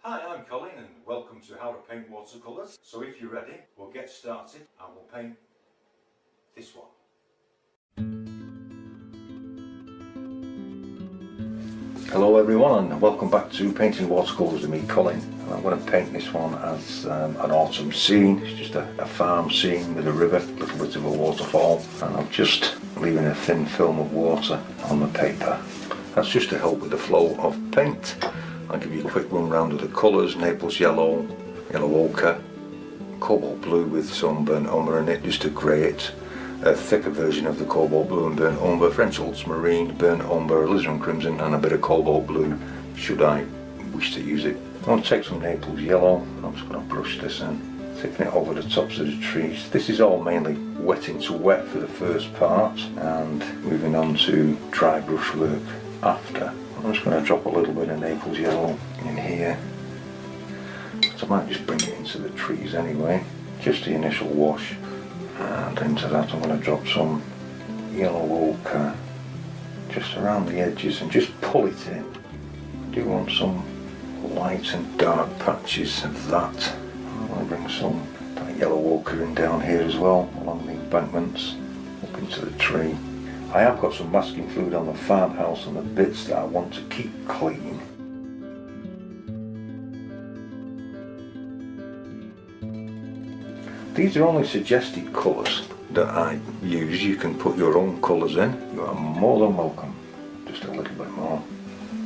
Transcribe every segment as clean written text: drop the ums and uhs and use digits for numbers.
Hi, I'm Colin and welcome to How to Paint Watercolours. So if you're ready, we'll get started and we'll paint this one. Hello everyone and welcome back to Painting Watercolours with me, Colin. And I'm going to paint this one as an autumn scene. It's just a farm scene with a river, a little bit of a waterfall, and I'm just leaving a thin film of water on the paper. That's just to help with the flow of paint. I'll give you a quick run round of the colours: Naples yellow, yellow ochre, cobalt blue with some burnt umber in it, just to create a thicker version of the cobalt blue and burnt umber, French ultramarine, burnt umber, alizarin crimson and a bit of cobalt blue should I wish to use it. I'm going to take some Naples yellow. I'm just going to brush this in, thicken it over the tops of the trees. This is all mainly wetting to wet for the first part and moving on to dry brush work after. I'm just going to drop a little bit of Naples yellow in here. So I might just bring it into the trees anyway, just the initial wash. And into that I'm going to drop some yellow ochre just around the edges and just pull it in. I do want some light and dark patches of that. I'm going to bring some that yellow ochre in down here as well, along the embankments, up into the tree. I have got some masking fluid on the farmhouse and the bits that I want to keep clean. These are only suggested colours that I use. You can put your own colours in. You are more than welcome. Just a little bit more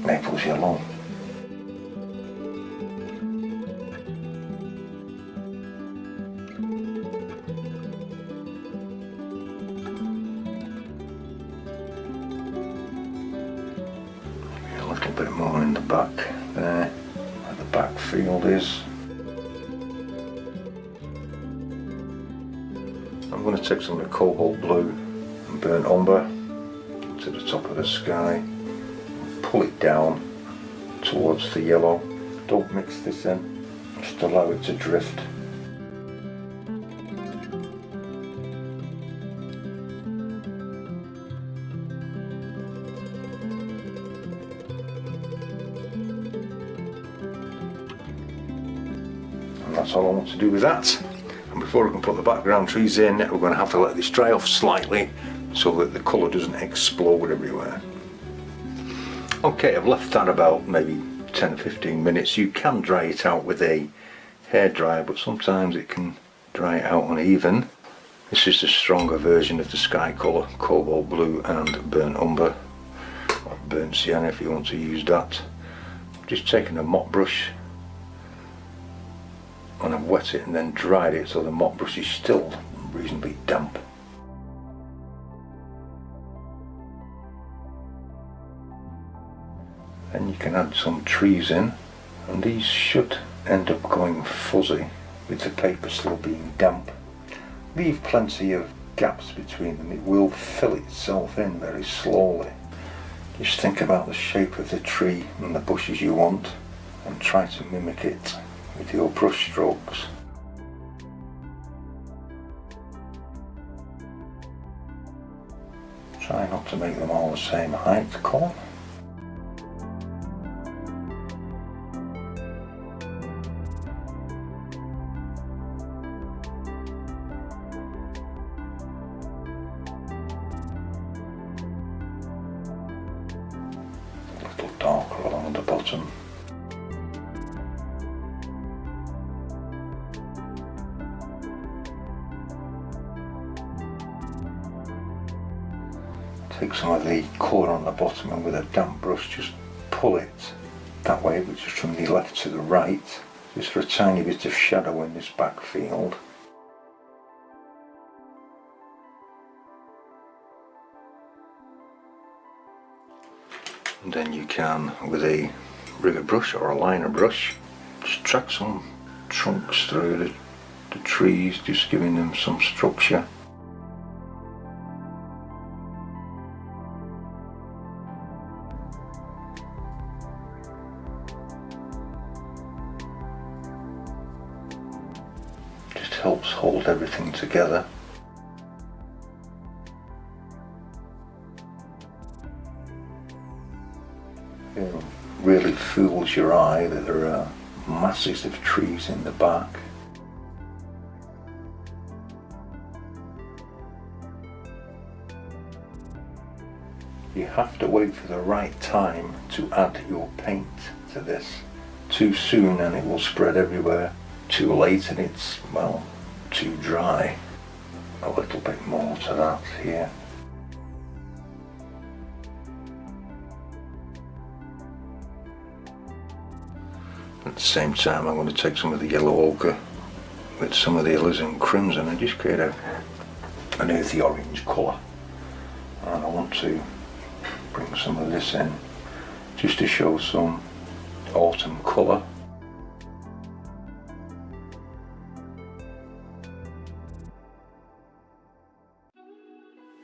Naples yellow. A little bit more in the back there, where the back field is. I'm going to take some of the cobalt blue and burnt umber to the top of the sky, pull it down towards the yellow. Don't mix this in, just allow it to drift. And that's all I want to do with that. And before I can put the background trees in, we're going to have to let this dry off slightly so that the colour doesn't explode everywhere. Okay, I've left that about maybe 10 or 15 minutes. You can dry it out with a hairdryer, but sometimes it can dry it out uneven. This is the stronger version of the sky colour, cobalt blue and burnt umber, or burnt sienna if you want to use that. Just taking a mop brush and I've wet it and then dried it so the mop brush is still reasonably damp. Then you can add some trees in, and these should end up going fuzzy with the paper still being damp. Leave plenty of gaps between them, it will fill itself in very slowly. Just think about the shape of the tree and the bushes you want and try to mimic it with your brush strokes. Try not to make them all the same height, Colin. A little darker along the bottom. Take some of the colour on the bottom and with a damp brush just pull it that way, which is from the left to the right, just for a tiny bit of shadow in this back field. And then you can, with a rivet brush or a liner brush, just track some trunks through the trees, just giving them some structure. Helps hold everything together. It really fools your eye that there are masses of trees in the back. You have to wait for the right time to add your paint to this. Too soon and it will spread everywhere. Too late and it's, well, too dry. A little bit more to that here. At the same time, I'm going to take some of the yellow ochre with some of the alizarin crimson and just create an earthy orange colour. And I want to bring some of this in just to show some autumn colour.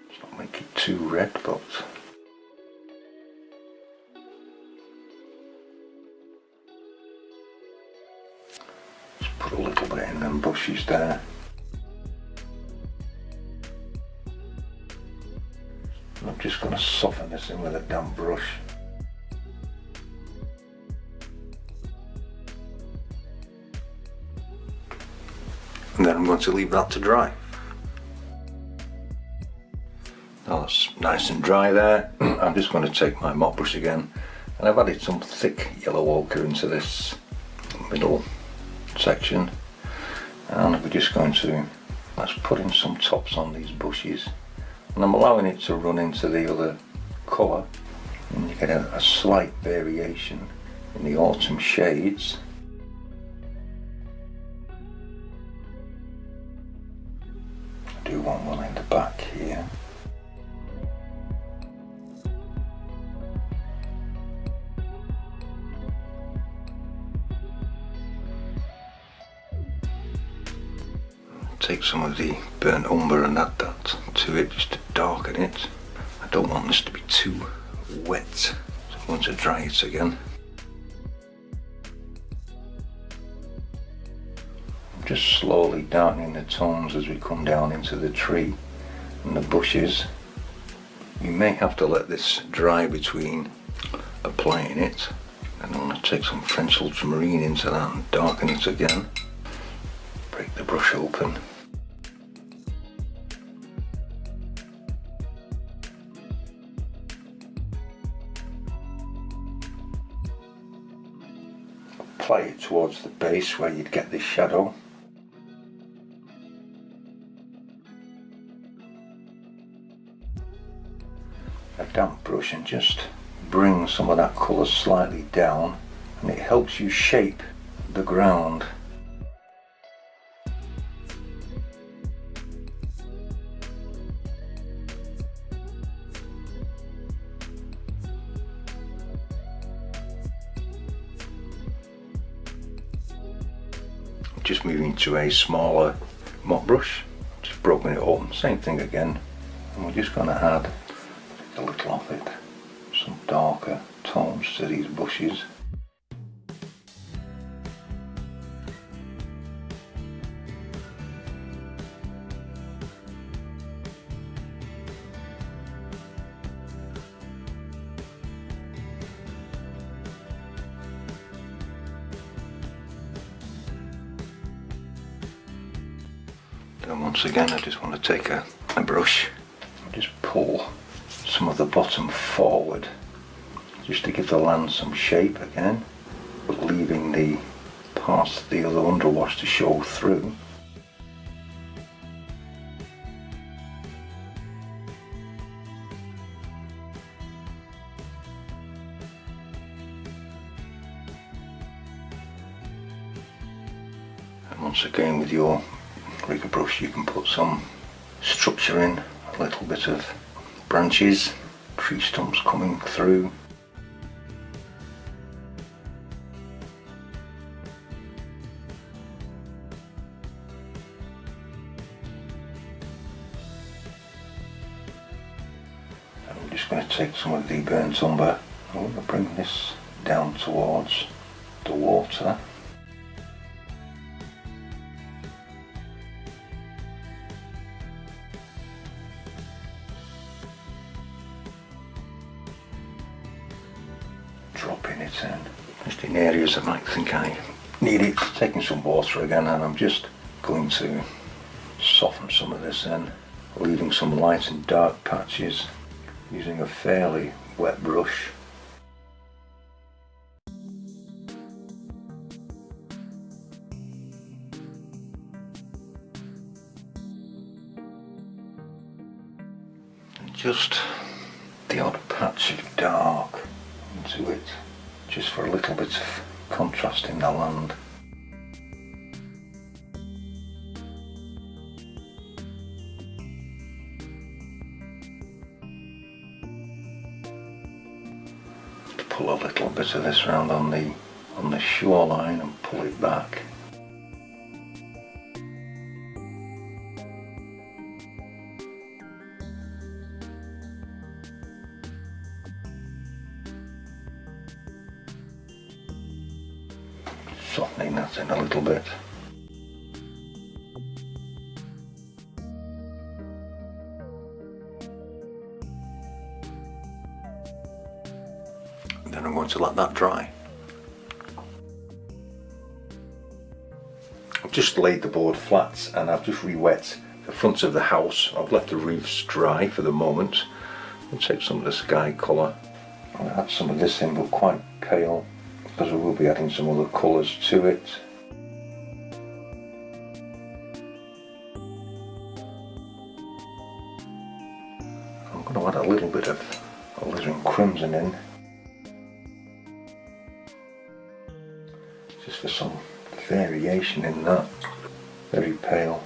Let's not make it too red, but just put a little bit in them bushes there. I'm just going to soften this in with a damp brush. And then I'm going to leave that to dry. Now that's nice and dry there. I'm just going to take my mop brush again, and I've added some thick yellow ochre into this middle section, and we're just going to, let's put in some tops on these bushes. And I'm allowing it to run into the other colour, and you get a slight variation in the autumn shades. I do want one in the back here. Take some of the burnt umber and add that to it just to darken it. I don't want this to be too wet, so I'm going to dry it again. I'm just slowly darkening the tones as we come down into the tree and the bushes. You may have to let this dry between applying it. And I'm going to take some French ultramarine into that and darken it again. Break the brush open. Apply it towards the base where you'd get this shadow. A damp brush and just bring some of that colour slightly down, and it helps you shape the ground. Just moving to a smaller mop brush, just broken it up, same thing again, and we're just going to add a little of it, some darker tones to these bushes. And once again, I just want to take a brush and just pull some of the bottom forward, just to give the land some shape again, but leaving the parts of the other underwash to show through. And once again, with your rigger brush, you can put some structure in, a little bit of branches, tree stumps coming through. And I'm just going to take some of the burnt umber, and I'm going to bring this down towards the water. Dropping it in, just in areas I might think I need it. Taking some water again, and I'm just going to soften some of this in, leaving some light and dark patches using a fairly wet brush. And just the odd patch of dark into it, just for a little bit of contrast in the land. Pull a little bit of this around on the shoreline and pull it back. Softening that in a little bit. Then I'm going to let that dry. I've just laid the board flat and I've just re-wet the front of the house. I've left the roofs dry for the moment. I'll take some of the sky colour. I'll add some of this in, but quite pale, because we will be adding some other colours to it. I'm going to add a little bit of alizarin crimson in, just for some variation in that. Very pale.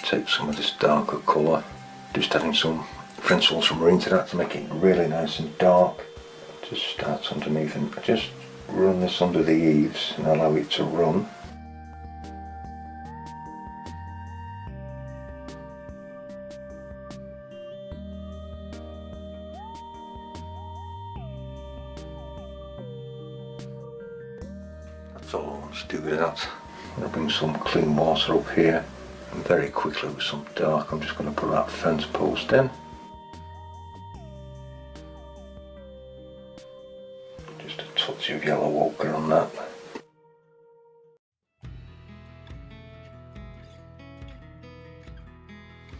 Take some of this darker colour, just adding some French ultramarine to that to make it really nice and dark. Just start underneath and just run this under the eaves and allow it to run. That's all I want to do with that. I'm going to bring some clean water up here, and very quickly with some dark I'm just going to put that fence post in. Just a touch of yellow ochre on that.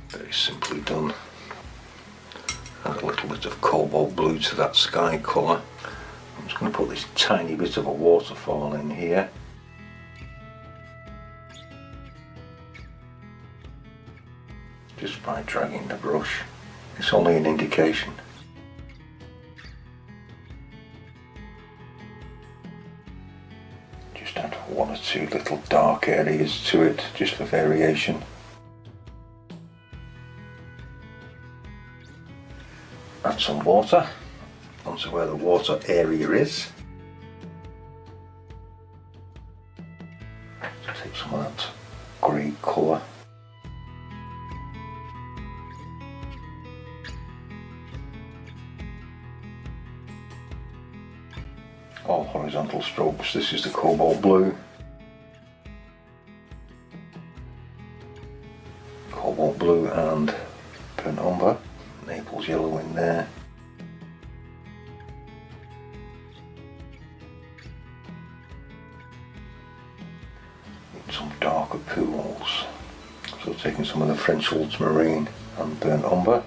Very simply done. Add a little bit of cobalt blue to that sky colour. I'm just going to put this tiny bit of a waterfall in here. Just by dragging the brush. It's only an indication. Just add one or two little dark areas to it, just for variation. Add some water onto where the water area is. So take some of that grey colour. All horizontal strokes. This is the cobalt blue. Cobalt blue and burnt umber. Naples yellow in there. Need some darker pools. So taking some of the French ultramarine and burnt umber.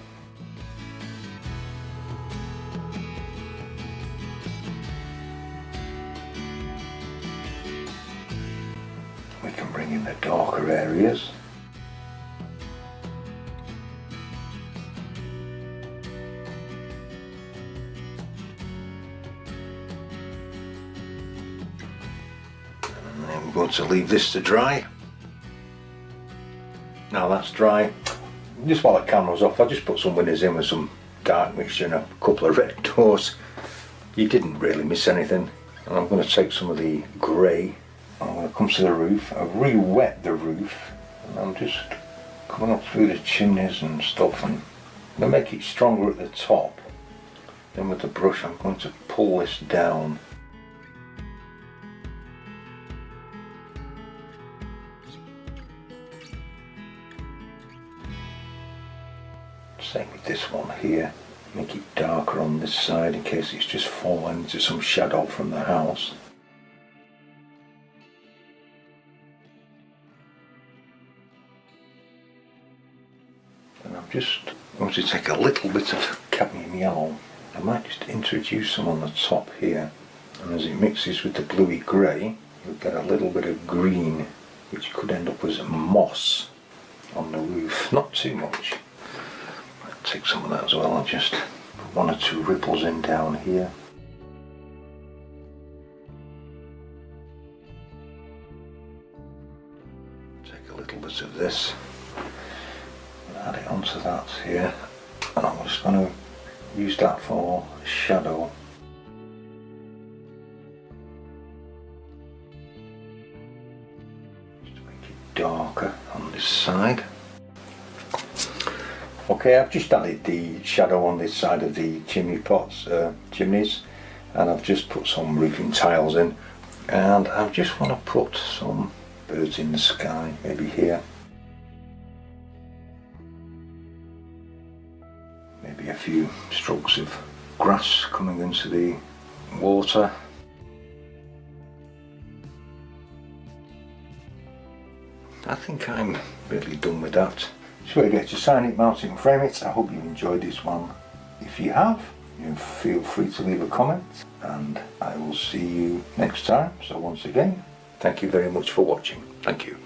We can bring in the darker areas. And then we're going to leave this to dry. Now that's dry. Just while the camera's off, I just put some winners in with some dark mixture and a couple of red doors. You didn't really miss anything. And I'm going to take some of the grey. I'm going to come to the roof. I've re-wet the roof and I'm just coming up through the chimneys and stuff, and I'm going to make it stronger at the top. Then with the brush I'm going to pull this down. with this one here. Make it darker on this side in case it's just fallen into some shadow from the house. And I'm just going to take a little bit of cadmium yellow. I might just introduce some on the top here, and as it mixes with the bluey grey, you'll get a little bit of green, which could end up as moss on the roof. Not too much. I'll take some of that as well. I'll just put one or two ripples in down here. Take a little bit of this and add it onto that here, and I'm just going to use that for shadow. Just to make it darker on this side. Okay, I've just added the shadow on this side of the chimneys, and I've just put some roofing tiles in, and I just want to put some birds in the sky, maybe here. Maybe a few strokes of grass coming into the water. I think I'm really done with that. So we get to sign it, mount it and frame it. I hope you enjoyed this one. If you have, you feel free to leave a comment, and I will see you next time. So once again, thank you very much for watching. Thank you.